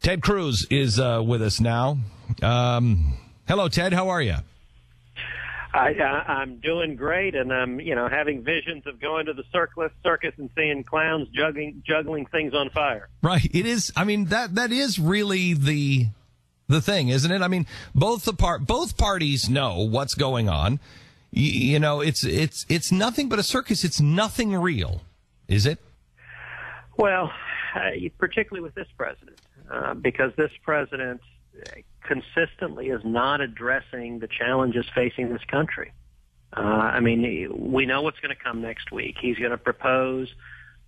Ted Cruz is with us now. Hello, Ted. How are you? I'm doing great, and I'm, having visions of going to the circus and seeing clowns juggling things on fire. Right. It is. I mean, that is really the thing, isn't it? I mean, both parties know what's going on. It's nothing but a circus. It's nothing real, is it? Well, particularly with this president, because this president consistently is not addressing the challenges facing this country. We know what's going to come next week. He's going to propose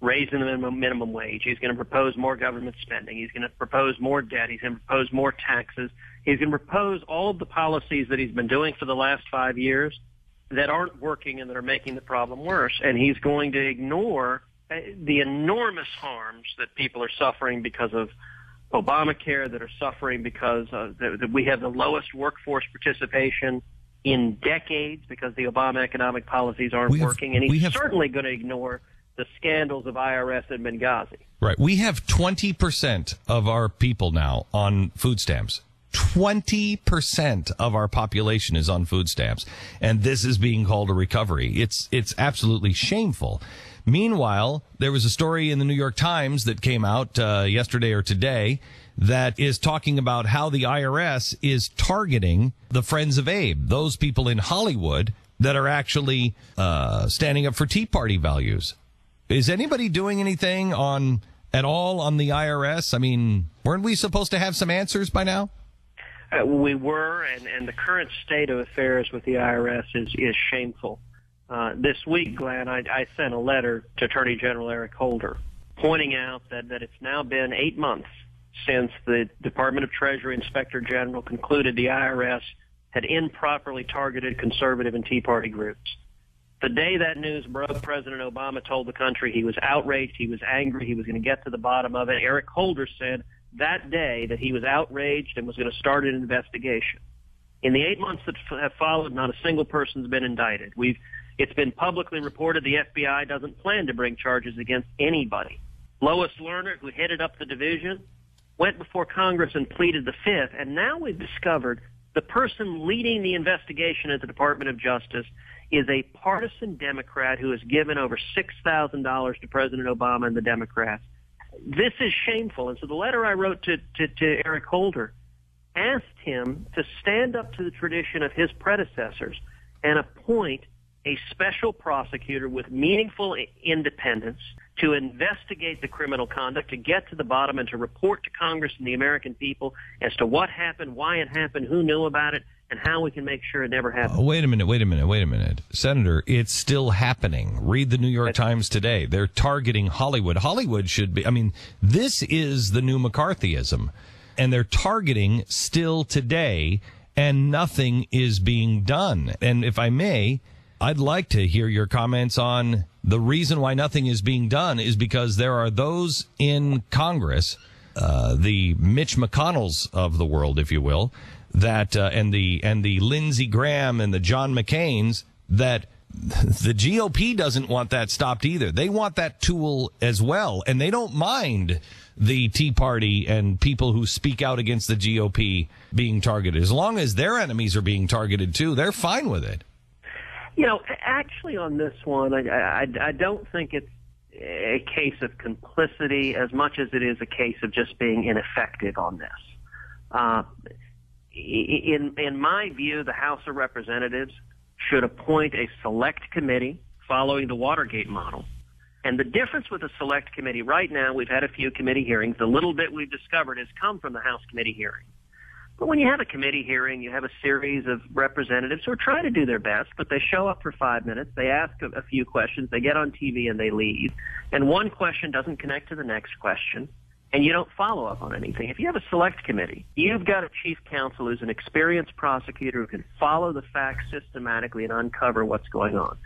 raising the minimum wage. He's going to propose more government spending. He's going to propose more debt. He's going to propose more taxes. He's going to propose all of the policies that he's been doing for the last 5 years that aren't working and that are making the problem worse. And he's going to ignore the enormous harms that people are suffering because of Obamacare, that are suffering because that we have the lowest workforce participation in decades because the Obama economic policies aren't working. And he's certainly going to ignore the scandals of IRS and Benghazi. Right. We have 20% of our people now on food stamps. 20% of our population is on food stamps. And this is being called a recovery. It's absolutely shameful. Meanwhile, there was a story in the New York Times that came out yesterday or today that is talking about how the IRS is targeting the Friends of Abe, those people in Hollywood that are actually standing up for Tea Party values. Is anybody doing anything at all on the IRS? I mean, weren't we supposed to have some answers by now? We were, and the current state of affairs with the IRS is shameful. This week, Glenn, I sent a letter to Attorney General Eric Holder pointing out that it's now been 8 months since the Department of Treasury Inspector General concluded the IRS had improperly targeted conservative and Tea Party groups. The day that news broke, President Obama told the country he was outraged, he was angry, he was going to get to the bottom of it. Eric Holder said that day that he was outraged and was going to start an investigation. In the 8 months that have followed, not a single person's been indicted. It's been publicly reported the FBI doesn't plan to bring charges against anybody. Lois Lerner, who headed up the division, went before Congress and pleaded the Fifth, and now we've discovered the person leading the investigation at the Department of Justice is a partisan Democrat who has given over $6,000 to President Obama and the Democrats. This is shameful. And so the letter I wrote to Eric Holder asked him to stand up to the tradition of his predecessors and appoint a special prosecutor with meaningful independence to investigate the criminal conduct, to get to the bottom, and to report to Congress and the American people as to what happened, why it happened, who knew about it, and how we can make sure it never happened. Wait a minute. Senator, it's still happening. Read the New York Times today. They're targeting Hollywood. Hollywood should be, this is the new McCarthyism. And they're targeting still today, and nothing is being done. And if I may, I'd like to hear your comments on the reason why nothing is being done is because there are those in Congress, the Mitch McConnells of the world, if you will, that and the Lindsey Graham and the John McCains, that the GOP doesn't want that stopped either. They want that tool as well, and they don't mind the Tea Party and people who speak out against the GOP being targeted. As long as their enemies are being targeted too, they're fine with it. Actually on this one, I don't think it's a case of complicity as much as it is a case of just being ineffective on this. In my view, the House of Representatives should appoint a select committee following the Watergate model. And the difference with a select committee right now, we've had a few committee hearings. The little bit we've discovered has come from the House committee hearing. But when you have a committee hearing, you have a series of representatives who are trying to do their best, but they show up for 5 minutes, they ask a few questions, they get on TV and they leave. And one question doesn't connect to the next question, and you don't follow up on anything. If you have a select committee, you've got a chief counsel who's an experienced prosecutor who can follow the facts systematically and uncover what's going on.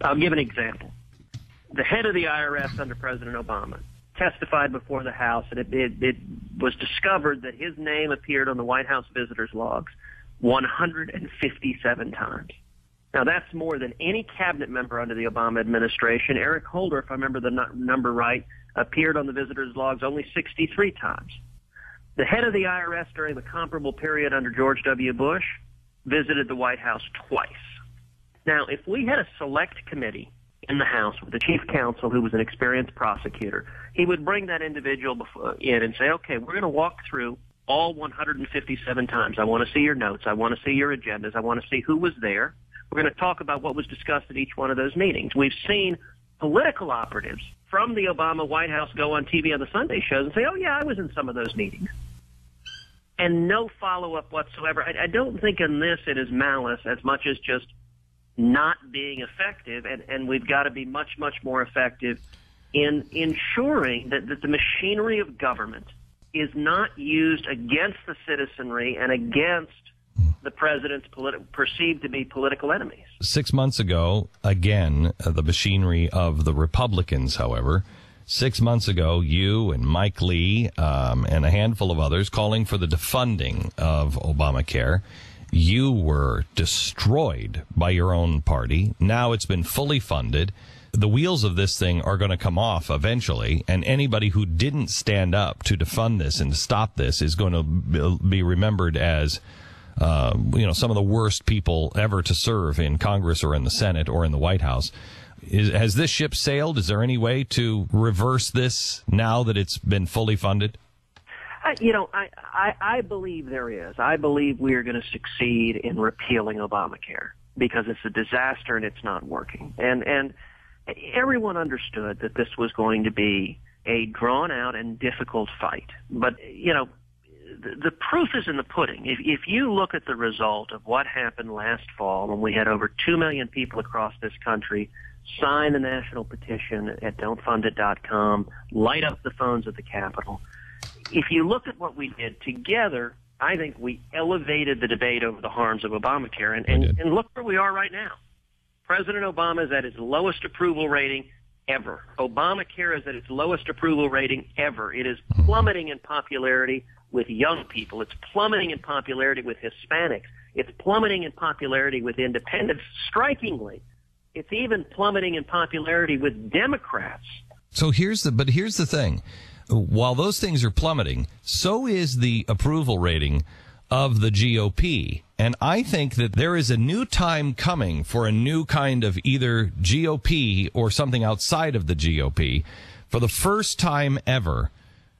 I'll give an example. The head of the IRS under President Obama testified before the House, and it was discovered that his name appeared on the White House visitors logs 157 times. Now, that's more than any cabinet member under the Obama administration. Eric Holder, if I remember the number right, appeared on the visitors logs only 63 times. The head of the IRS during the comparable period under George W. Bush visited the White House twice. Now, if we had a select committee in the House with the chief counsel who was an experienced prosecutor, he would bring that individual in and say, okay, we're going to walk through all 157 times. I want to see your notes. I want to see your agendas. I want to see who was there. We're going to talk about what was discussed at each one of those meetings. We've seen political operatives from the Obama White House go on TV on the Sunday shows and say, oh, yeah, I was in some of those meetings. And no follow-up whatsoever. I don't think in this it is malice as much as just not being effective, and we've got to be much, much more effective in ensuring that the machinery of government is not used against the citizenry and against the president's perceived to be political enemies. 6 months ago, again, the machinery of the Republicans, however, 6 months ago, you and Mike Lee and a handful of others calling for the defunding of Obamacare. You were destroyed by your own party. Now it's been fully funded. The wheels of this thing are going to come off eventually, and anybody who didn't stand up to defund this and to stop this is going to be remembered as some of the worst people ever to serve in Congress or in the Senate or in the White House. Has this ship sailed? Is there any way to reverse this now that it's been fully funded? I believe there is. I believe we are going to succeed in repealing Obamacare because it's a disaster and it's not working. And everyone understood that this was going to be a drawn-out and difficult fight. But, the proof is in the pudding. If you look at the result of what happened last fall when we had over 2 million people across this country sign the national petition at don'tfundit.com, light up the phones at the Capitol, if you look at what we did together, I think we elevated the debate over the harms of Obamacare. And look where we are right now. President Obama is at his lowest approval rating ever. Obamacare is at its lowest approval rating ever. It is plummeting in popularity with young people. It's plummeting in popularity with Hispanics. It's plummeting in popularity with independents. Strikingly, it's even plummeting in popularity with Democrats. So here's the thing. While those things are plummeting, so is the approval rating of the GOP. And I think that there is a new time coming for a new kind of either GOP or something outside of the GOP. For the first time ever,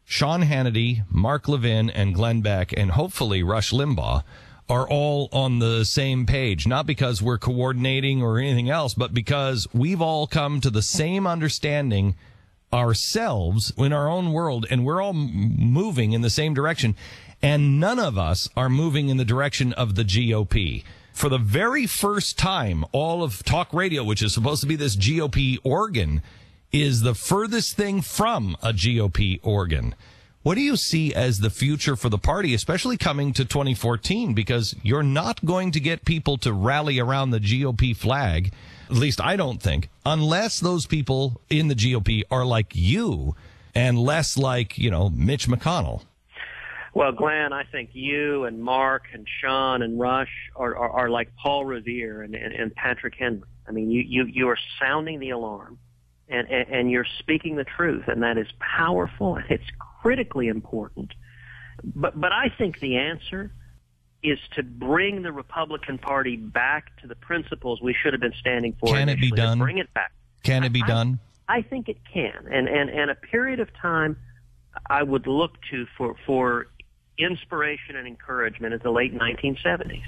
Sean Hannity, Mark Levin, and Glenn Beck, and hopefully Rush Limbaugh, are all on the same page, not because we're coordinating or anything else, but because we've all come to the same understanding ourselves in our own world, and we're all moving in the same direction, and none of us are moving in the direction of the GOP. For the very first time, all of talk radio, which is supposed to be this GOP organ, is the furthest thing from a GOP organ. What do you see as the future for the party, especially coming to 2014? Because you're not going to get people to rally around the GOP flag, at least I don't think, unless those people in the GOP are like you and less like, Mitch McConnell. Well, Glenn, I think you and Mark and Sean and Rush are like Paul Revere and Patrick Henry. I mean, you are sounding the alarm. And you're speaking the truth, and that is powerful, and it's critically important. But I think the answer is to bring the Republican Party back to the principles we should have been standing for. Can it be done? Bring it back. Can it be done? I think it can. And a period of time I would look to for inspiration and encouragement is the late 1970s.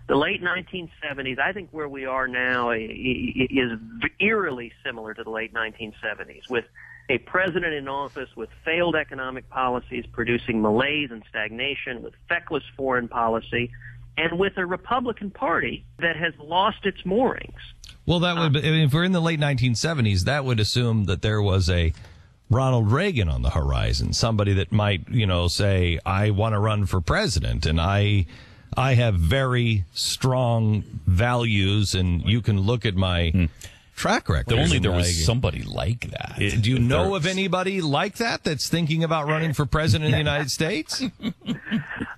The late 1970s, I think where we are now is eerily similar to the late 1970s, with a president in office with failed economic policies producing malaise and stagnation, with feckless foreign policy, and with a Republican Party that has lost its moorings. Well, that would, if we're in the late 1970s, that would assume that there was a Ronald Reagan on the horizon, somebody that might, say, I want to run for president, and I have very strong values, and you can look at my track record. Only there was somebody like that. Do you know of anybody like that that's thinking about running for president of the United States?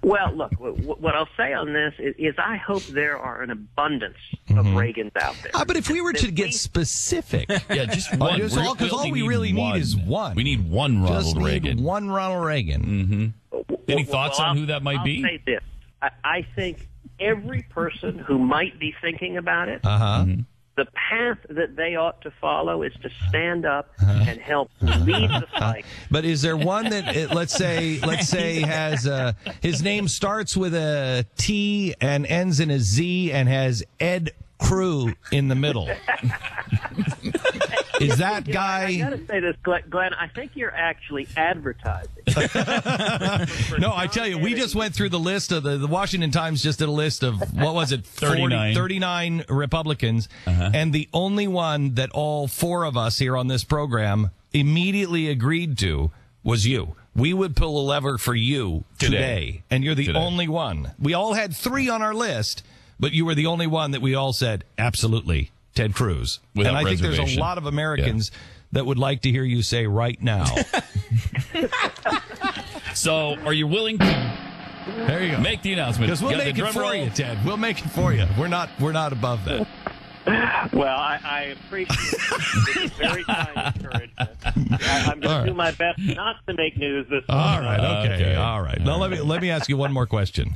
Well, look, what I'll say on this is I hope there are an abundance of Reagans out there. But if we were to get specific. Yeah, just one. Because all we really need is one. We need one Ronald Reagan. One Ronald Reagan. Mm-hmm. Any thoughts on who that might be? I'll say this. I think every person who might be thinking about it, the path that they ought to follow is to stand up and help lead the fight. But is there one that, let's say has his name starts with a T and ends in a Z and has Ed Cruz in the middle? Is that guy? I got to say this, Glenn. I think you're actually advertising. No, I tell you, we just went through the list of the Washington Times just did a list of, what was it, 39 Republicans, and the only one that all four of us here on this program immediately agreed to was you. We would pull a lever for you today, and you're the only one. We all had 3 on our list, but you were the only one that we all said, absolutely, Ted Cruz. Without and I think there's a lot of Americans that would like to hear you say right now. So, are you willing to there you go. Make the announcement? Because we'll make it for you, Ted. We'll make it for you. We're not above that. Well, I appreciate it. It's very kind encouragement. I'm going to do my best not to make news this morning. All right, okay. All right. Now let me ask you one more question.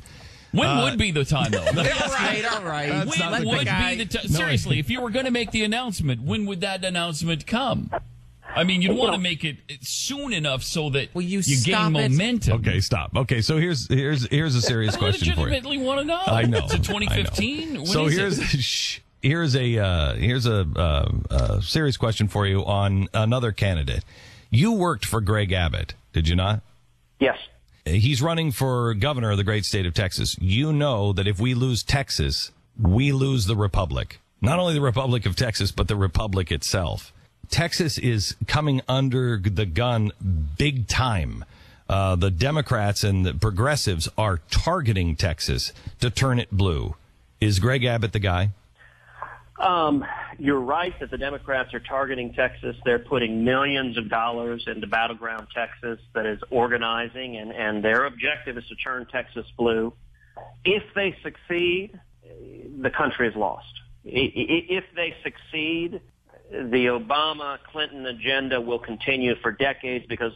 When would be the time, though? All right. When would be the time? Seriously, if you were going to make the announcement, when would that announcement come? I mean, you'd want to make it soon enough so that you gain momentum. Okay, stop. Okay, so here's a serious question for you. I legitimately want to know. I know. Is it 2015? So here's a serious question for you on another candidate. You worked for Greg Abbott, did you not? Yes. He's running for governor of the great state of Texas. You know that if we lose Texas, we lose the republic. Not only the Republic of Texas, but the republic itself. Texas is coming under the gun big time. The Democrats and the progressives are targeting Texas to turn it blue. Is Greg Abbott the guy? You're right that the Democrats are targeting Texas. They're putting millions of dollars into Battleground Texas that is organizing, and their objective is to turn Texas blue. If they succeed, the country is lost. If they succeed, the Obama-Clinton agenda will continue for decades because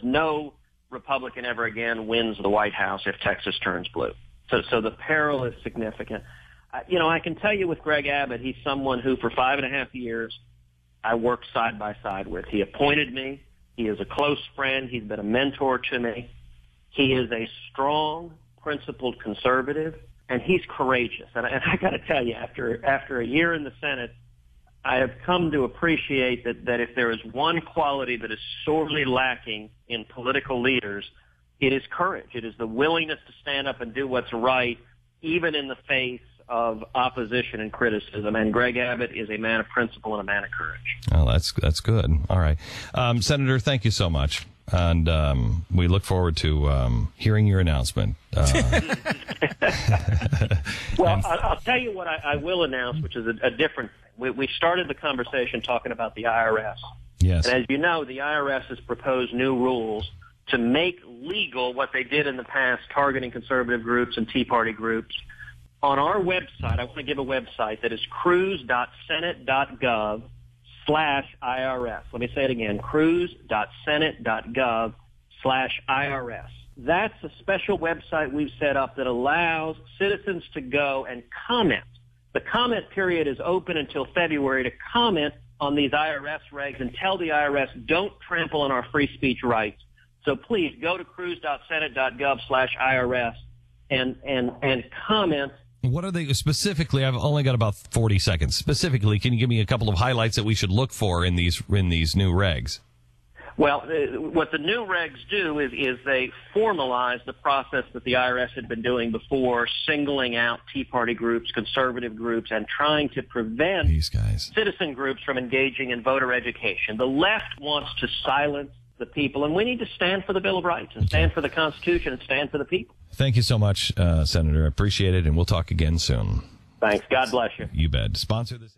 no Republican ever again wins the White House if Texas turns blue. So the peril is significant. I can tell you with Greg Abbott, he's someone who for 5.5 years I worked side by side with. He appointed me. He is a close friend. He's been a mentor to me. He is a strong, principled conservative, and he's courageous. And I got to tell you, after a year in the Senate, I have come to appreciate that if there is one quality that is sorely lacking in political leaders, it is courage. It is the willingness to stand up and do what's right, even in the face of opposition and criticism. And Greg Abbott is a man of principle and a man of courage. Oh, that's good. All right. Senator, thank you so much. And we look forward to hearing your announcement. Well, I'll tell you what I will announce, which is a different thing. We started the conversation talking about the IRS. Yes. And as you know, the IRS has proposed new rules to make legal what they did in the past, targeting conservative groups and Tea Party groups. On our website, I want to give a website that is cruz.senate.gov/IRS. Let me say it again, cruz.senate.gov/IRS. That's a special website we've set up that allows citizens to go and comment. The comment period is open until February to comment on these IRS regs and tell the IRS, don't trample on our free speech rights. So please go to cruz.senate.gov/IRS and comment. What are they specifically? I've only got about 40 seconds. Specifically, can you give me a couple of highlights that we should look for in these new regs? Well, what the new regs do is they formalize the process that the IRS had been doing before, singling out Tea Party groups, conservative groups, and trying to prevent these guys, citizen groups from engaging in voter education. The left wants to silence the people, and we need to stand for the Bill of Rights and stand for the Constitution and stand for the people. Thank you so much, Senator. I appreciate it, and we'll talk again soon. Thanks. God bless you. You bet. Sponsor this.